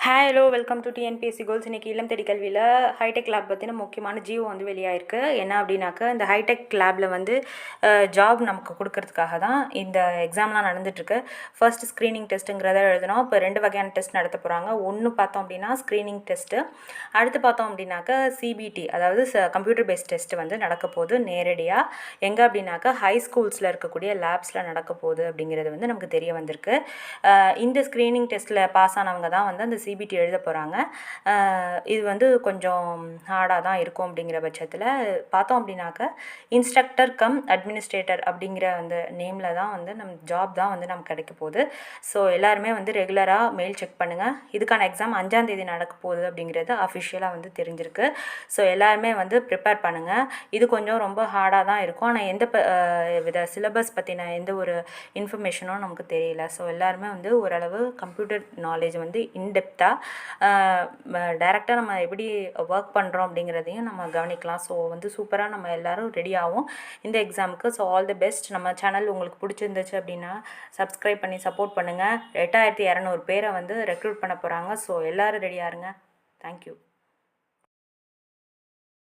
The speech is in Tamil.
Hi hello welcome to TNPSC goals. இன்றைக்கி இல்லம் தேடி கல்வியில் ஹைடெக் லேப் பற்றின முக்கியமான ஜியோ வந்து வெளியாயிருக்கு. என்ன அப்படின்னாக்கா, இந்த ஹைடெக் லேபில் வந்து ஜாப் நமக்கு கொடுக்கறதுக்காக தான் இந்த எக்ஸாம்லாம் நடந்துகிட்ருக்கு. ஃபர்ஸ்ட் ஸ்க்ரீனிங் டெஸ்ட்டுங்கிறத எழுதணும். இப்போ 2 வகையான டெஸ்ட் நடத்த போகிறாங்க. ஒன்று பார்த்தோம் அப்படின்னா ஸ்க்ரீனிங் டெஸ்ட்டு, அடுத்து பார்த்தோம் அப்படின்னாக்கா சிபிடி, அதாவது கம்ப்யூட்டர் பேஸ்ட் டெஸ்ட்டு வந்து நடக்க போகுது நேரடியாக. எங்கே அப்படின்னாக்கா ஹை ஸ்கூல்ஸில் இருக்கக்கூடிய லேப்ஸில் நடக்க போகுது அப்படிங்கிறது வந்து நமக்கு தெரிய வந்திருக்கு. இந்த ஸ்க்ரீனிங் டெஸ்ட்டில் பாஸ் ஆனவங்க தான் வந்து அந்த சிபிடி எழுத போகிறாங்க. இது வந்து கொஞ்சம் ஹார்டாக தான் இருக்கும். அப்படிங்கிற பட்சத்தில் பார்த்தோம் அப்படின்னாக்க இன்ஸ்ட்ரக்டர் கம் அட்மினிஸ்ட்ரேட்டர் அப்படிங்கிற அந்த நேமில் தான் வந்து ஜாப் தான் வந்து நமக்கு கிடைக்க போகுது. ஸோ எல்லாருமே வந்து ரெகுலராக மெயில் செக் பண்ணுங்கள். இதுக்கான எக்ஸாம் 5ஆம் தேதி நடக்க போகுது அப்படிங்கிறது அஃபிஷியலாக வந்து தெரிஞ்சிருக்கு. ஸோ எல்லாருமே வந்து ப்ரிப்பேர் பண்ணுங்கள். இது கொஞ்சம் ரொம்ப ஹார்டாக தான் இருக்கும். ஆனால் எந்த வித சிலபஸ் பற்றின எந்த ஒரு இன்ஃபர்மேஷனும் நமக்கு தெரியல. ஸோ எல்லாருமே வந்து ஓரளவு கம்ப்யூட்டர் நாலேஜ் வந்து இன்டெப்த்தாக டைரெக்டாக நம்ம எப்படி ஒர்க் பண்ணுறோம் அப்படிங்கிறதையும் நம்ம கவனிக்கலாம். ஸோ வந்து சூப்பராக நம்ம எல்லோரும் ரெடி ஆகும் இந்த எக்ஸாமுக்கு. So all the best. நம்ம சேனல் உங்களுக்கு பிடிச்சிருந்துச்சு அப்படின்னா சப்ஸ்கிரைப் பண்ணி சப்போர்ட் பண்ணுங்கள். 8200 பேரை வந்து ரெக்ரூட் பண்ண போகிறாங்க. ஸோ எல்லோரும் ரெடியாக இருங்க. தேங்க்யூ.